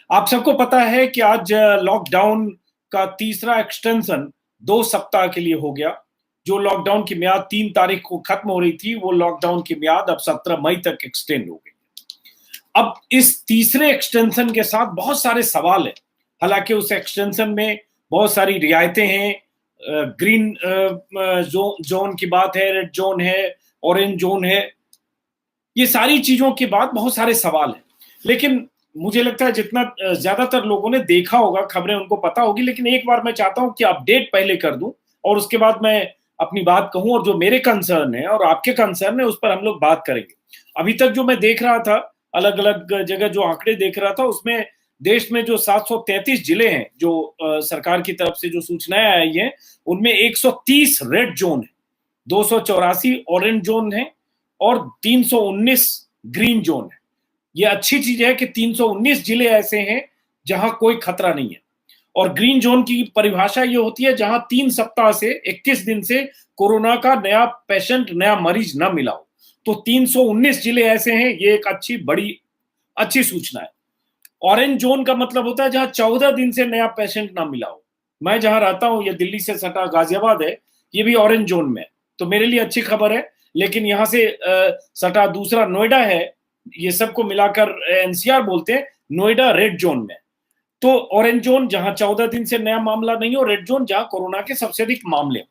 आप सबको पता है कि आज लॉकडाउन का तीसरा एक्सटेंशन 2 सप्ताह के लिए हो गया। जो लॉकडाउन की मियाद 3 तारीख को खत्म हो रही थी, वो लॉकडाउन की मियाद अब 17 मई तक एक्सटेंड हो गई। अब इस तीसरे एक्सटेंशन के साथ बहुत सारे सवाल हैं। हालांकि उस एक्सटेंशन में बहुत सारी रियायतें हैं। ग्रीन जोन की बात है, रेड जोन है, ऑरेंज जोन है। ये सारी चीजों के बाद बहुत सारे सवाल हैं। लेकिन मुझे लगता है जितना ज्यादातर लोगों ने देखा होगा, खबरें उनको पता होगी, लेकिन एक बार मैं चाहता हूं कि अपडेट पहले कर दूं और उसके बाद मैं अपनी बात कहूं, और जो मेरे कंसर्न है और आपके कंसर्न है उस पर हम लोग बात करेंगे। अभी तक जो मैं देख रहा था, अलग अलग जगह जो आंकड़े देख रहा था, उसमें देश में जो 733 जिले हैं, जो सरकार की तरफ से जो सूचनाएं आई हैं, उनमें 130 रेड जोन है, 284 ऑरेंज जोन है और 319 ग्रीन जोन है। ये अच्छी चीज है कि 319 जिले ऐसे हैं जहां कोई खतरा नहीं है। और ग्रीन जोन की परिभाषा ये होती है जहां 3 सप्ताह से 21 दिन से कोरोना का नया पेशेंट, नया मरीज ना मिला हो। तो 319 जिले ऐसे हैं, ये एक अच्छी सूचना है। ऑरेंज जोन का मतलब होता है जहां 14 दिन से नया पेशेंट ना मिला हो। मैं जहां रहता हूं, ये दिल्ली से सटा गाजियाबाद है, ये भी ऑरेंज जोन में है, तो मेरे लिए अच्छी खबर है। लेकिन यहां से सटा दूसरा नोएडा है, ये सबको मिलाकर एनसीआर बोलते हैं, नोएडा रेड जोन में। तो ऑरेंज जोन जहां 14 दिन से नया मामला नहीं हो, रेड जोन जहां कोरोना के सबसे अधिक मामले।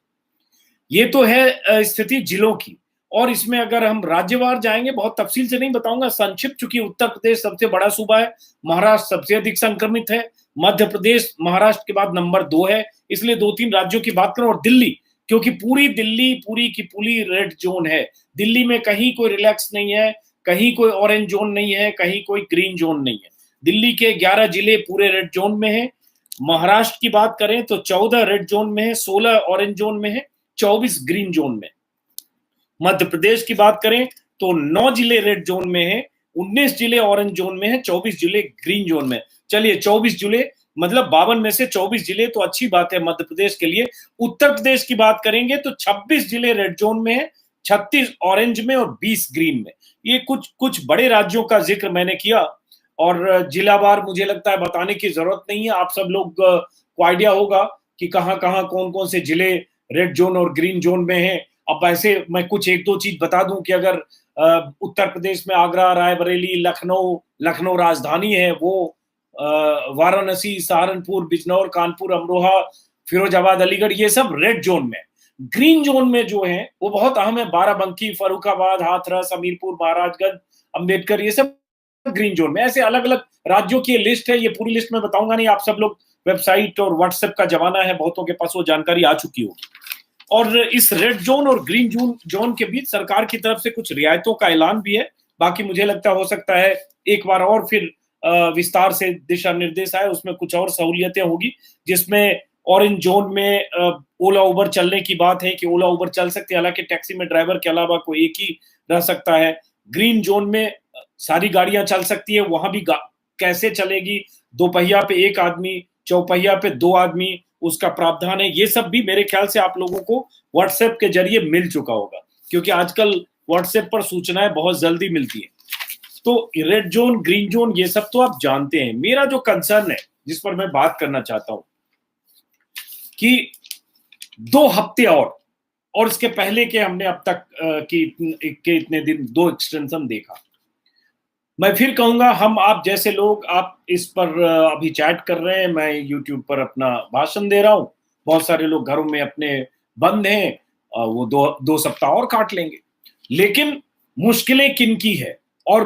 ये तो है स्थिति जिलों की। और इसमें अगर हम राज्यवार जाएंगे, बहुत तफसील से नहीं बताऊंगा, संक्षिप्त, चूंकि उत्तर प्रदेश सबसे बड़ा सूबा है, महाराष्ट्र सबसे अधिक संक्रमित है, मध्य प्रदेश महाराष्ट्र के बाद नंबर 2 है, इसलिए 2-3 राज्यों की बात करें, और दिल्ली, क्योंकि पूरी दिल्ली पूरी की पूरी रेड जोन है। दिल्ली में कहीं कोई रिलैक्स नहीं है, कहीं कोई ऑरेंज जोन नहीं है, कहीं कोई ग्रीन जोन नहीं है। दिल्ली के 11 जिले पूरे रेड जोन में है। महाराष्ट्र की बात करें तो 14 रेड जोन में है, 16 ऑरेंज जोन में है, 24 ग्रीन जोन में। मध्य प्रदेश की बात करें तो 9 जिले रेड जोन में है, 19 जिले ऑरेंज जोन में है, 24 जिले ग्रीन जोन में। चलिए 24 जिले, मतलब 52 में से 24 जिले, तो अच्छी बात है मध्य प्रदेश के लिए। उत्तर प्रदेश की बात करेंगे तो 26 जिले रेड जोन में है, 36 ऑरेंज में और 20 ग्रीन में। ये कुछ बड़े राज्यों का जिक्र मैंने किया, और जिलावार मुझे लगता है बताने की जरूरत नहीं है। आप सब लोग को आइडिया होगा कि कहां कहां कौन कौन से जिले रेड जोन और ग्रीन जोन में हैं। अब ऐसे मैं कुछ एक दो चीज बता दूं कि अगर उत्तर प्रदेश में आगरा, रायबरेली, लखनऊ राजधानी है, वो वाराणसी, सहारनपुर, बिजनौर, कानपुर, अमरोहा, फिरोजाबाद, अलीगढ़, ये सब रेड जोन में। ग्रीन जोन में जो है वो बहुत अहम है, बाराबंकी, फर्रुखाबाद, हाथरस, हमीरपुर, महाराजगंज, अंबेडकर, ये सब ग्रीन जोन में। ऐसे अलग अलग राज्यों की लिस्ट है, ये पूरी लिस्ट में बताऊंगा नहीं, आप सब लोग, वेबसाइट और व्हाट्सएप का जमाना है, बहुतों के पास वो जानकारी आ चुकी होगी। और इस रेड जोन और ग्रीन जोन के बीच सरकार की तरफ से कुछ रियायतों का ऐलान भी है। बाकी मुझे लगता हो सकता है एक बार और फिर विस्तार से दिशा निर्देश आए, उसमें कुछ और सहूलियतें होगी, जिसमें ऑरेंज जोन में ओला उबर चलने की बात है कि ओला उबर चल सकते हैं, हालांकि टैक्सी में ड्राइवर के अलावा कोई एक ही रह सकता है। ग्रीन जोन में सारी गाड़ियां चल सकती है, वहां भी कैसे चलेगी, 2 पहिया पे 1 आदमी, चौपहिया पे 2 आदमी, उसका प्रावधान है। ये सब भी मेरे ख्याल से आप लोगों को व्हाट्सएप के जरिए मिल चुका होगा, क्योंकि आजकल व्हाट्सएप पर सूचनाएं बहुत जल्दी मिलती है। तो रेड जोन, ग्रीन जोन, ये सब तो आप जानते हैं। मेरा जो कंसर्न है, जिस पर मैं बात करना चाहता हूं, कि 2 हफ्ते और इसके पहले के हमने अब तक के इतने दिन 2 एक्सटेंशन देखा। मैं फिर कहूंगा, हम आप जैसे लोग, आप इस पर अभी चैट कर रहे हैं, मैं यूट्यूब पर अपना भाषण दे रहा हूं, बहुत सारे लोग घरों में अपने बंद हैं, वो 2 सप्ताह और काट लेंगे। लेकिन मुश्किलें किन की है और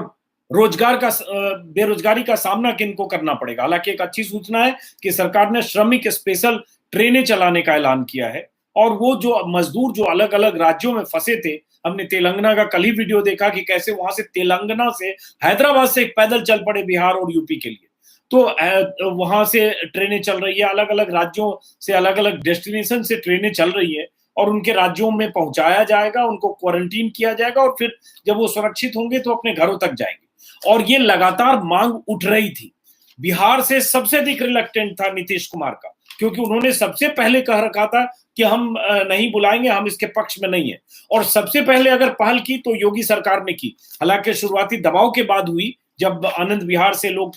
बेरोजगारी का सामना किन को करना पड़ेगा। हालांकि एक अच्छी सूचना है कि सरकार ने श्रमिक स्पेशल ट्रेनें चलाने का ऐलान किया है, और वो जो मजदूर जो अलग अलग राज्यों में फंसे थे, हमने तेलंगाना का कल ही वीडियो देखा कि कैसे वहां से, तेलंगाना से, हैदराबाद से पैदल चल पड़े बिहार और यूपी के लिए। तो वहां से ट्रेनें चल रही है, अलग अलग राज्यों से, अलग अलग डेस्टिनेशन से ट्रेनें चल रही है, और उनके राज्यों में पहुंचाया जाएगा, उनको क्वारंटीन किया जाएगा, और फिर जब वो सुरक्षित होंगे तो अपने घरों तक जाएंगे। और ये लगातार मांग उठ रही थी। बिहार से सबसे अधिक रिलक्टेंट था नीतीश कुमार का, क्योंकि उन्होंने सबसे पहले कह रखा था कि हम नहीं बुलाएंगे, हम इसके पक्ष में नहीं है। और सबसे पहले अगर पहल की तो योगी सरकार ने की, हालांकि शुरुआती दबाव के बाद हुई, जब आनंद विहार से लोग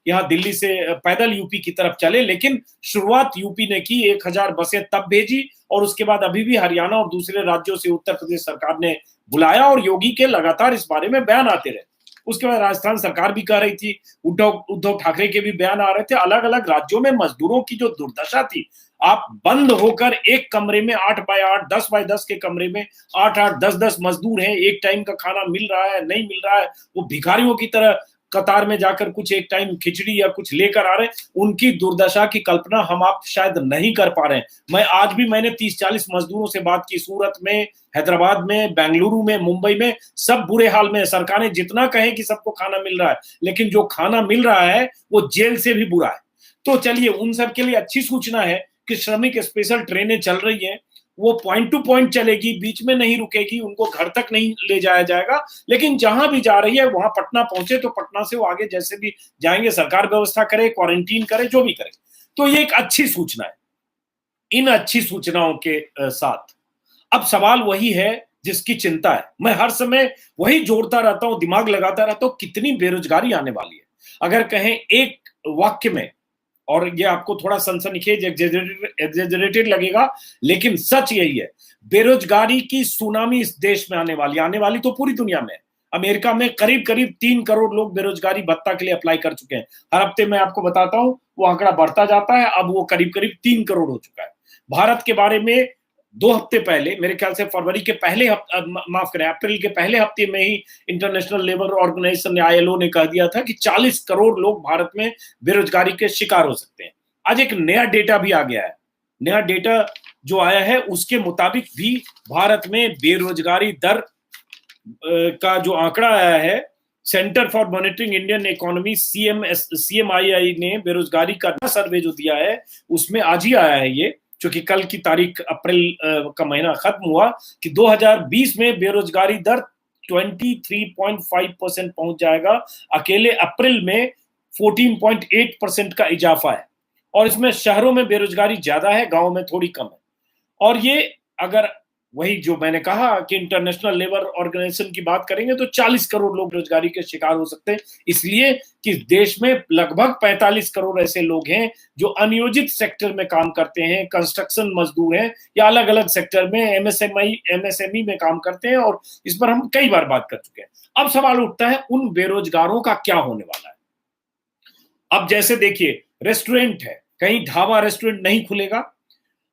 यहाँ दिल्ली से पैदल यूपी की तरफ चले। लेकिन शुरुआत यूपी ने की, 1000 बसें तब भेजी, और उसके बाद अभी भी हरियाणा और दूसरे राज्यों से उत्तर प्रदेश सरकार ने बुलाया, और योगी के लगातार इस बारे में बयान आते रहे। उसके बाद राजस्थान सरकार भी कह रही थी, उद्धव ठाकरे के भी बयान आ रहे थे। अलग अलग राज्यों में मजदूरों की जो दुर्दशा थी, आप बंद होकर एक कमरे में 8 बाय 8, 10 बाय 10 के कमरे में 8-8, 10-10 मजदूर हैं, एक टाइम का खाना मिल रहा है नहीं मिल रहा है, वो भिखारियों की तरह कतार में जाकर कुछ एक टाइम खिचड़ी या कुछ लेकर आ रहे हैं। उनकी दुर्दशा की कल्पना हम आप शायद नहीं कर पा रहे हैं। आज भी मैंने 30-40 मजदूरों से बात की, सूरत में, हैदराबाद में, बेंगलुरु में, मुंबई में, सब बुरे हाल में। सरकारें जितना कहें कि सबको खाना मिल रहा है, लेकिन जो खाना मिल रहा है वो जेल से भी बुरा है। तो चलिए, उन सब के लिए अच्छी सूचना है कि श्रमिक स्पेशल ट्रेनें चल रही हैं, वो पॉइंट टू पॉइंट चलेगी, बीच में नहीं रुकेगी, उनको घर तक नहीं ले जाया जाएगा, लेकिन जहां भी जा रही है वहां पटना पहुंचे तो पटना से वो आगे जैसे भी जाएंगे सरकार व्यवस्था करे, क्वारंटीन करे, जो भी करे। तो ये एक अच्छी सूचना है। इन अच्छी सूचनाओं के साथ अब सवाल वही है जिसकी चिंता है। मैं हर समय वही जोड़ता रहता हूं, दिमाग लगाता रहता हूं, कितनी बेरोजगारी आने वाली है। अगर कहें एक वाक्य में, और ये आपको थोड़ा सनसनीखेज, एग्जेजरेटेड लगेगा, लेकिन सच यही है, बेरोजगारी की सुनामी इस देश में आने वाली तो पूरी दुनिया में है। अमेरिका में करीब करीब 3 करोड़ लोग बेरोजगारी भत्ता के लिए अप्लाई कर चुके हैं। हर हफ्ते मैं आपको बताता हूं, वो आंकड़ा बढ़ता जाता है, अब वो करीब करीब 3 करोड़ हो चुका है। भारत के बारे में 2 हफ्ते पहले, मेरे ख्याल से फरवरी के पहले हफ्ते, माफ करें, अप्रैल के पहले हफ्ते में ही इंटरनेशनल लेबर ऑर्गेनाइजेशन ने, ILO ने कह दिया था कि 40 करोड़ लोग भारत में बेरोजगारी के शिकार हो सकते हैं। आज एक नया डेटा भी आ गया है। नया डेटा जो आया है उसके मुताबिक भी भारत में बेरोजगारी दर का जो आंकड़ा आया है, centre for monitoring Indian economy, CMII ने बेरोजगारी का सर्वे जो दिया है उसमें आज ही आया है ये, क्योंकि कल की तारीख अप्रैल का महीना खत्म हुआ, कि 2020 में बेरोजगारी दर 23.5% पहुंच जाएगा। अकेले अप्रैल में 14.8% का इजाफा है, और इसमें शहरों में बेरोजगारी ज्यादा है, गांवों में थोड़ी कम है। और ये अगर वही जो मैंने कहा कि इंटरनेशनल लेबर ऑर्गेनाइजेशन की बात करेंगे तो 40 करोड़ लोग बेरोजगारी के शिकार हो सकते हैं, इसलिए कि देश में लगभग 45 करोड़ ऐसे लोग हैं जो अनियोजित सेक्टर में काम करते हैं, कंस्ट्रक्शन मजदूर हैं, या अलग अलग सेक्टर में MSME में काम करते हैं, और इस पर हम कई बार बात कर चुके हैं। अब सवाल उठता है उन बेरोजगारों का क्या होने वाला है। अब जैसे देखिए, रेस्टोरेंट है, कहीं ढाबा रेस्टोरेंट नहीं खुलेगा,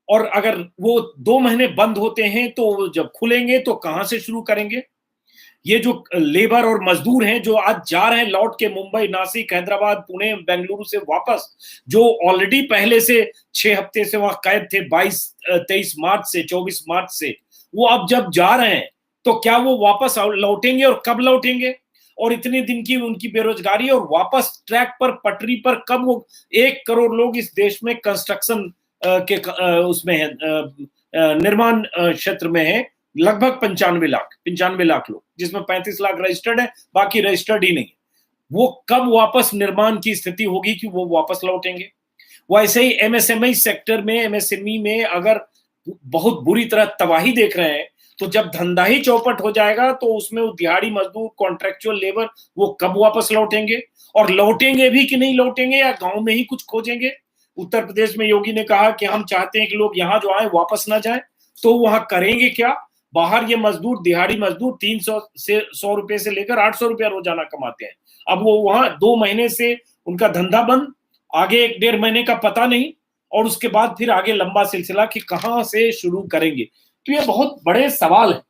और अगर वो 2 महीने बंद होते हैं तो जब खुलेंगे तो कहां से शुरू करेंगे। ये जो लेबर और मजदूर हैं जो आज जा रहे हैं लौट के मुंबई, नासिक, हैदराबाद, पुणे, बेंगलुरु से वापस, जो ऑलरेडी पहले से 6 हफ्ते से वहां कैद थे, 23 मार्च से, 24 मार्च से, वो अब जब जा रहे हैं तो क्या वो वापस लौटेंगे, और कब लौटेंगे, और इतने दिन की उनकी बेरोजगारी, और वापस ट्रैक पर, पटरी पर कब वो 1 करोड़ लोग इस देश में कंस्ट्रक्शन के उसमें है, निर्माण क्षेत्र में है, लगभग 95 लाख लोग, जिसमें 35 लाख रजिस्टर्ड है, बाकी रजिस्टर्ड ही नहीं। वो कब वापस निर्माण की स्थिति होगी कि वो वापस लौटेंगे। वैसे ही MSME सेक्टर में, MSME में अगर बहुत बुरी तरह तबाही देख रहे हैं, तो जब धंधा ही चौपट हो जाएगा तो उसमें वो दिहाड़ी मजदूर, कॉन्ट्रेक्चुअल लेबर, वो कब वापस लौटेंगे, और लौटेंगे भी कि नहीं लौटेंगे, या गांव में ही कुछ खोजेंगे। उत्तर प्रदेश में योगी ने कहा कि हम चाहते हैं कि लोग यहाँ जो आए वापस ना जाए, तो वहां करेंगे क्या। बाहर ये मजदूर, दिहाड़ी मजदूर 300 से 100 रुपए से लेकर 800 रुपया रोजाना कमाते हैं। अब वो वहां 2 महीने से उनका धंधा बंद, आगे 1-1.5 महीने का पता नहीं, और उसके बाद फिर आगे लंबा सिलसिला कि कहां से शुरू करेंगे। तो ये बहुत बड़े सवाल है।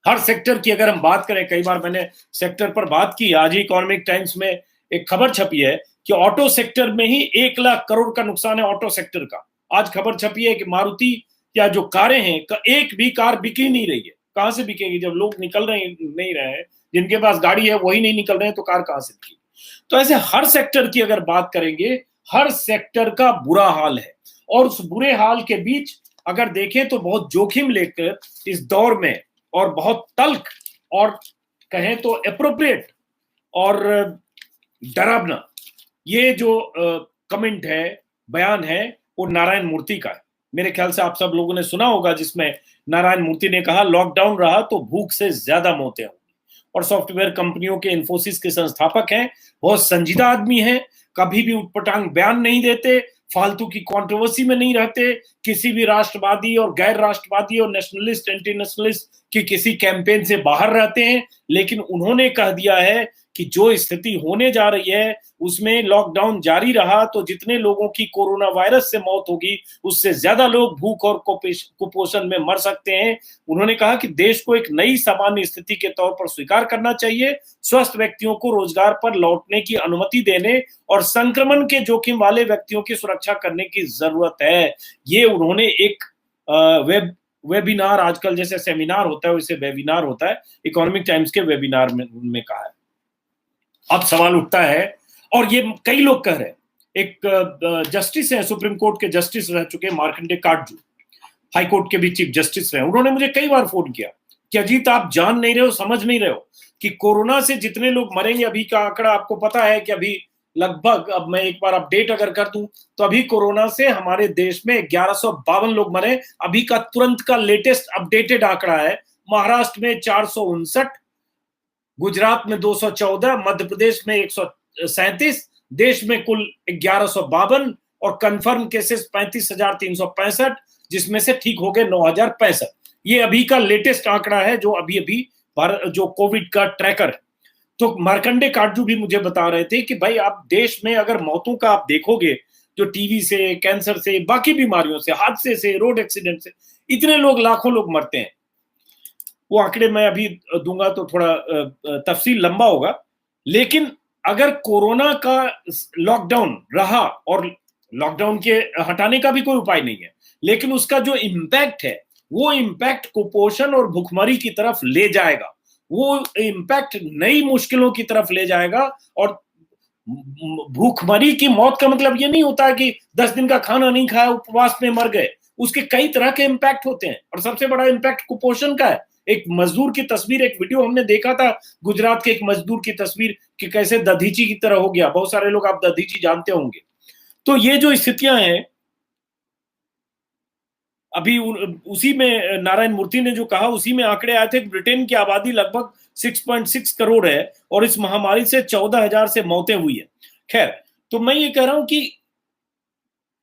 हर सेक्टर की अगर हम बात करें, कई बार मैंने सेक्टर पर बात की, आज ही इकोनॉमिक टाइम्स में एक खबर छपी है कि ऑटो सेक्टर में ही 1 लाख करोड़ का नुकसान है ऑटो सेक्टर का। आज खबर छपी है कि मारुति या जो कारें हैं, एक भी कार बिक ही नहीं रही है। कहां से बिकेगी जब लोग निकल रहे नहीं रहे हैं, जिनके पास गाड़ी है वही नहीं निकल रहे हैं, तो कार कहां से बिकेगी। तो ऐसे हर सेक्टर की अगर बात करेंगे, हर सेक्टर का बुरा हाल है, और उस बुरे हाल के बीच अगर देखें तो बहुत जोखिम लेकर इस दौर में, और बहुत तल्ख, और कहें तो एप्रोप्रिएट और डरावना ये जो कमेंट है, बयान है, वो नारायण मूर्ति का है। मेरे ख्याल से आप सब लोगों ने सुना होगा, जिसमें नारायण मूर्ति ने कहा लॉकडाउन रहा तो भूख से ज्यादा मौतें होंगी। और सॉफ्टवेयर कंपनियों के इन्फोसिस के संस्थापक हैं, बहुत संजीदा आदमी हैं, कभी भी उटपटांग बयान नहीं देते, फालतू की कंट्रोवर्सी में नहीं रहते, किसी भी राष्ट्रवादी और गैर राष्ट्रवादी और नेशनलिस्ट एंटी नेशनलिस्ट की किसी कैंपेन से बाहर रहते हैं। लेकिन उन्होंने कह दिया है कि जो स्थिति होने जा रही है उसमें लॉकडाउन जारी रहा तो जितने लोगों की कोरोना वायरस से मौत होगी उससे ज्यादा लोग भूख और कुपोषण में मर सकते हैं। उन्होंने कहा कि देश को एक नई सामान्य स्थिति के तौर पर स्वीकार करना चाहिए, स्वस्थ व्यक्तियों को रोजगार पर लौटने की अनुमति देने और संक्रमण के जोखिम वाले व्यक्तियों की सुरक्षा करने की जरूरत है। ये उन्होंने एक वेबिनार, आजकल जैसे सेमिनार होता है वैसे वेबिनार होता है, इकोनॉमिक टाइम्स के वेबिनार में कहा है। अब सवाल उठता है, और ये कई लोग कह रहे हैं, एक जस्टिस है, सुप्रीम कोर्ट के जस्टिस रह चुके मार्कंडे काटजू, हाई कोर्ट के भी चीफ जस्टिस रहे, उन्होंने मुझे कई बार फोन किया कि अजीत आप जान नहीं रहे हो, समझ नहीं रहे हो कि कोरोना से जितने लोग मरेंगे, अभी का आंकड़ा आपको पता है कि अभी लगभग, अब मैं एक बार अपडेट अगर कर दूं तो अभी कोरोना से हमारे देश में 1152 लोग मरे। अभी का तुरंत का लेटेस्ट अपडेटेड आंकड़ा है, महाराष्ट्र में 459, गुजरात में 214, मध्य प्रदेश में 137, देश में कुल 1152 और कंफर्म केसेस 35,365, जिसमें से ठीक हो गए 9,065। ये अभी का लेटेस्ट आंकड़ा है जो अभी अभी जो कोविड का ट्रैकर है। तो मार्कंडे काटजू भी मुझे बता रहे थे कि भाई आप देश में अगर मौतों का आप देखोगे, जो टीवी से, कैंसर से, बाकी बीमारियों से, हादसे से, रोड एक्सीडेंट से इतने लोग, लाखों लोग मरते हैं। वो आंकड़े मैं अभी दूंगा तो थोड़ा तफसील लंबा होगा, लेकिन अगर कोरोना का लॉकडाउन रहा, और लॉकडाउन के हटाने का भी कोई उपाय नहीं है, लेकिन उसका जो इम्पैक्ट है वो इम्पैक्ट कुपोषण और भुखमरी की तरफ ले जाएगा, वो इम्पैक्ट नई मुश्किलों की तरफ ले जाएगा। और भूखमरी की मौत का मतलब ये नहीं होता कि 10 दिन का खाना नहीं खाया, उपवास में मर गए, उसके कई तरह के इम्पैक्ट होते हैं, और सबसे बड़ा इम्पैक्ट कुपोषण का है। एक मजदूर की तस्वीर, एक वीडियो हमने देखा था गुजरात के एक मजदूर की तस्वीर कि कैसे दधीची की तरह हो गया। बहुत सारे लोग, आप दधीची जानते होंगे। तो ये जो स्थितियां हैं, अभी उसी में नारायण मूर्ति ने जो कहा, उसी में आंकड़े आए थे कि ब्रिटेन की आबादी लगभग 6.6 करोड़ है और इस महामारी से 14,000 से मौतें हुई है। खैर, तो मैं ये कह रहा हूं कि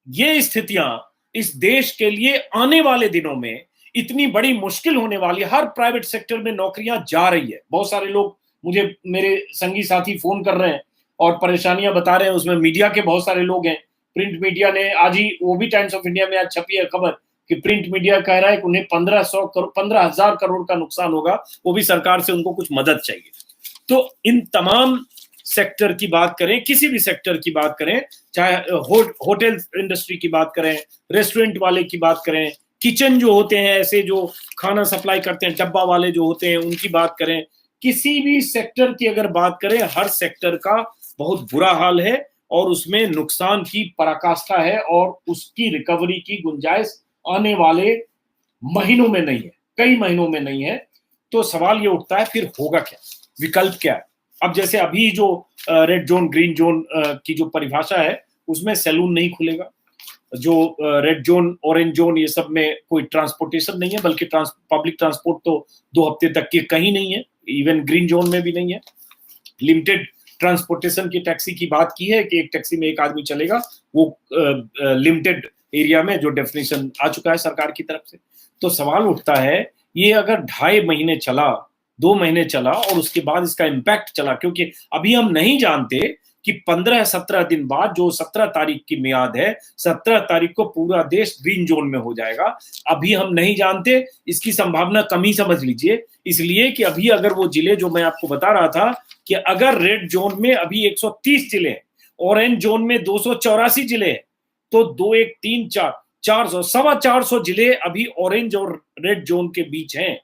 ये स्थितियां इस देश के लिए आने वाले दिनों में इतनी बड़ी मुश्किल होने वाली है। हर प्राइवेट सेक्टर में नौकरियां जा रही है। बहुत सारे लोग मुझे, मेरे संगी साथी फोन कर रहे हैं और परेशानियां बता रहे हैं। उसमें मीडिया के बहुत सारे लोग हैं। प्रिंट मीडिया ने आज ही, वो भी टाइम्स ऑफ इंडिया में आज छपी है खबर कि प्रिंट मीडिया कह रहा है कि उन्हें 15,000 करोड़ का नुकसान होगा, वो भी सरकार से उनको कुछ मदद चाहिए। तो इन तमाम सेक्टर की बात करें, किसी भी सेक्टर की बात करें, चाहे होटल इंडस्ट्री की बात करें, रेस्टोरेंट वाले की बात करें, किचन जो होते हैं, ऐसे जो खाना सप्लाई करते हैं, डब्बा वाले जो होते हैं, उनकी बात करें, किसी भी सेक्टर की अगर बात करें, हर सेक्टर का बहुत बुरा हाल है और उसमें नुकसान की पराकाष्ठा है और उसकी रिकवरी की गुंजाइश आने वाले महीनों में नहीं है, कई महीनों में नहीं है। तो सवाल ये उठता है, फिर होगा क्या, विकल्प क्या है? अब जैसे अभी जो रेड जोन, ग्रीन जोन की जो परिभाषा है, उसमें सैलून नहीं खुलेगा। जो रेड जोन, ऑरेंज जोन, ये सब में कोई ट्रांसपोर्टेशन नहीं है, बल्कि पब्लिक ट्रांसपोर्ट तो 2 हफ्ते तक के कहीं नहीं है, इवन ग्रीन जोन में भी नहीं है। लिमिटेड ट्रांसपोर्टेशन की टैक्सी की बात की है कि एक टैक्सी में एक आदमी चलेगा, वो लिमिटेड एरिया में जो डेफिनेशन आ चुका है सरकार की तरफ से। तो सवाल उठता है, ये अगर 2.5 महीने चला, 2 महीने चला और उसके बाद इसका इम्पैक्ट चला, क्योंकि अभी हम नहीं जानते कि 15-17 दिन बाद, जो 17 तारीख की मियाद है, 17 तारीख को पूरा देश ग्रीन जोन में हो जाएगा। अभी हम नहीं जानते, इसकी संभावना कम ही समझ लीजिए, इसलिए कि अभी अगर वो जिले जो मैं आपको बता रहा था कि अगर रेड जोन में अभी 130 जिले हैं, ऑरेंज जोन में 284 जिले हैं, तो 2, 1, 3, 4, 400, 425 जिले अभी ऑरेंज और रेड जोन के बीच हैं।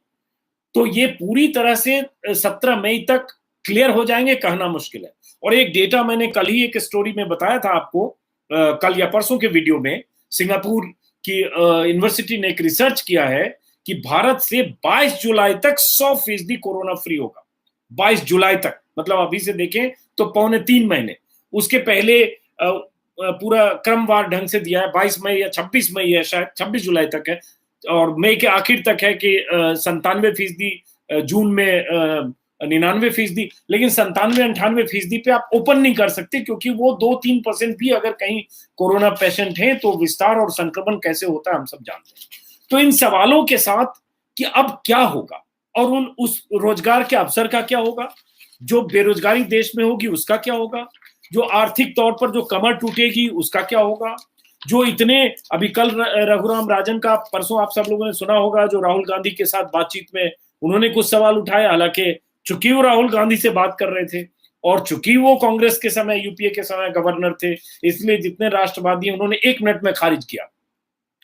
तो ये पूरी तरह से 17 मई तक क्लियर हो जाएंगे, कहना मुश्किल है। और एक डेटा मैंने कल ही एक स्टोरी में बताया था आपको, कल या परसों के वीडियो में, सिंगापुर की यूनिवर्सिटी ने एक रिसर्च किया है कि भारत से 22 जुलाई तक 100% कोरोना फ्री होगा। 22 जुलाई तक, मतलब अभी से देखें तो 2.25 महीने। उसके पहले पूरा क्रमवार ढंग से दिया है, 22 मई या 26 मई है, शायद 26 जुलाई तक है, और मई के आखिर तक है कि 97% जून में 99%, लेकिन 97-98% पे आप ओपन नहीं कर सकते, क्योंकि वो 2-3% भी अगर कहीं कोरोना पेशेंट हैं तो विस्तार और संक्रमण कैसे होता है हम सब जानते हैं। तो इन सवालों के साथ कि अब क्या होगा और उस रोजगार के अवसर का क्या होगा, जो बेरोजगारी देश में होगी उसका क्या होगा, जो आर्थिक तौर पर जो कमर टूटेगी उसका क्या होगा, जो इतने अभी कल रघुराम राजन का परसों आप सब लोगों ने सुना होगा, जो राहुल गांधी के साथ बातचीत में उन्होंने कुछ सवाल उठाए, हालांकि चूंकि वो राहुल गांधी से बात कर रहे थे और चूंकि वो कांग्रेस के समय यूपीए के समय गवर्नर थे, इसलिए जितने राष्ट्रवादी उन्होंने 1 मिनट में खारिज किया।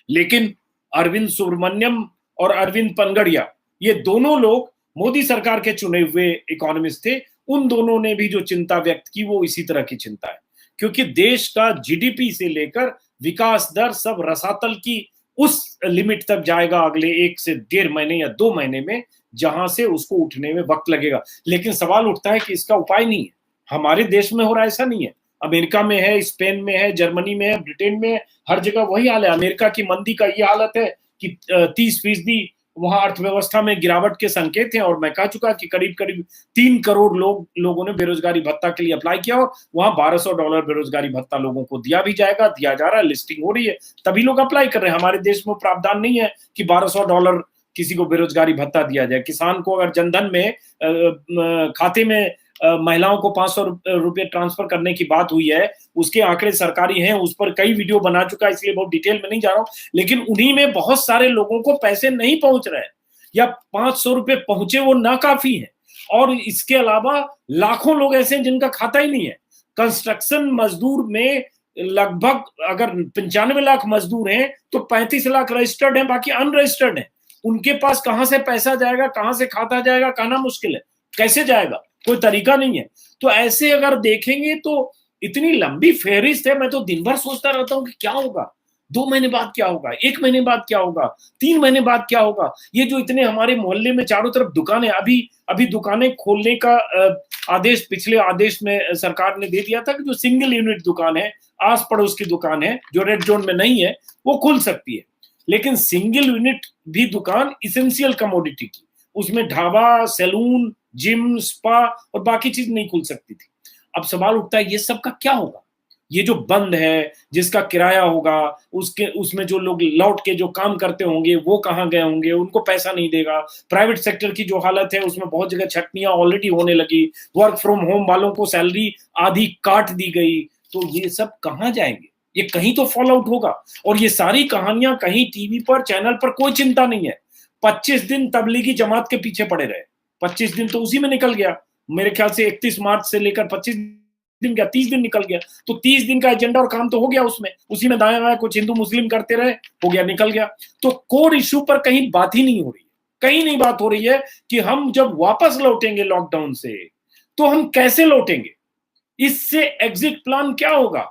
लेकिन अरविंद सुब्रमण्यम और अरविंद पनगड़िया, ये दोनों लोग मोदी सरकार के चुने हुए इकोनॉमिस्ट थे, उन दोनों ने भी जो चिंता व्यक्त की वो इसी तरह की चिंता है, क्योंकि देश का जीडीपी से लेकर विकास दर सब रसातल की उस लिमिट तक जाएगा अगले 1 से 1.5 महीने या 2 महीने में, जहां से उसको उठने में वक्त लगेगा। लेकिन सवाल उठता है कि इसका उपाय नहीं है। हमारे देश में हो रहा ऐसा नहीं है, अमेरिका में है, स्पेन में है, जर्मनी में है, ब्रिटेन में है, हर जगह वही हाल है। अमेरिका की मंदी का ये हालत है कि 30% वहां अर्थव्यवस्था में गिरावट के संकेत हैं, और मैं कह चुका कि करीब करीब 3 करोड़ लोगों ने बेरोजगारी भत्ता के लिए अप्लाई किया, और वहां $1200 बेरोजगारी भत्ता लोगों को दिया भी जाएगा, दिया जा रहा है, लिस्टिंग हो रही है, तभी लोग अप्लाई कर रहे हैं। हमारे देश में प्रावधान नहीं है कि $1200 किसी को बेरोजगारी भत्ता दिया जाए। किसान को अगर जनधन में खाते में महिलाओं को ₹500 ट्रांसफर करने की बात हुई है, उसके आंकड़े सरकारी हैं, उस पर कई वीडियो बना चुका है, इसलिए बहुत डिटेल में नहीं जा रहा हूं, लेकिन उन्हीं में बहुत सारे लोगों को पैसे नहीं पहुंच रहे हैं, या ₹500 पहुंचे वो नाकाफी है। और इसके अलावा लाखों लोग ऐसे हैं जिनका खाता ही नहीं है। कंस्ट्रक्शन मजदूर में लगभग अगर 95 लाख मजदूर हैं तो 35 लाख रजिस्टर्ड हैं, बाकी अनरजिस्टर्ड हैं। उनके पास कहां से पैसा जाएगा, कहां से खाता जाएगा, कहना मुश्किल है। कैसे जाएगा, कोई तरीका नहीं है। तो ऐसे अगर देखेंगे तो इतनी लंबी फेहरिस्त है, मैं तो दिन भर सोचता रहता हूं कि क्या होगा, 2 महीने बाद क्या होगा, 1 महीने बाद क्या होगा, 3 महीने बाद क्या होगा। ये जो इतने हमारे मोहल्ले में चारों तरफ दुकानें, अभी दुकानें खोलने का आदेश पिछले आदेश में सरकार ने दे दिया था कि जो सिंगल यूनिट दुकान है, आस पड़ोस की दुकान है, जो रेड जोन में नहीं है, वो खुल सकती है। लेकिन सिंगल यूनिट भी दुकान इसेंशियल कमोडिटी की, उसमें ढाबा, सैलून, जिम, स्पा और बाकी चीज नहीं खुल सकती थी। अब सवाल उठता है ये सब का क्या होगा। ये जो बंद है, जिसका किराया होगा, उसमें जो लोग लौट के जो काम करते होंगे वो कहाँ गए होंगे, उनको पैसा नहीं देगा। प्राइवेट सेक्टर की जो हालत है उसमें बहुत जगह छटनियां ऑलरेडी होने लगी, वर्क फ्रॉम होम वालों को सैलरी आधी काट दी गई, तो ये सब कहाँ जाएंगे, ये कहीं तो फॉल आउट होगा। और ये सारी कहानियां कहीं टीवी पर, चैनल पर कोई चिंता नहीं है। 25 दिन तबलीगी जमात के पीछे पड़े रहे, 25 दिन तो उसी में निकल गया। मेरे ख्याल से 31 मार्च से लेकर 25 दिन क्या 30 दिन निकल गया, तो 30 दिन का एजेंडा और काम तो हो गया उसमें, उसी में दाएं बाएं कुछ हिंदू मुस्लिम करते रहे, हो गया, निकल गया। तो कोर इश्यू पर कहीं बात ही नहीं हो रही है, कहीं नहीं बात हो रही है कि हम जब वापस लौटेंगे लॉकडाउन से तो हम कैसे लौटेंगे, इससे एग्जिट प्लान क्या होगा।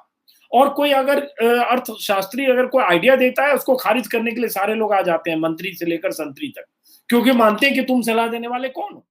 और कोई अगर अर्थशास्त्री अगर कोई आइडिया देता है, उसको खारिज करने के लिए सारे लोग आ जाते हैं, मंत्री से लेकर संतरी तक, क्योंकि मानते हैं कि तुम सलाह देने वाले कौन हो।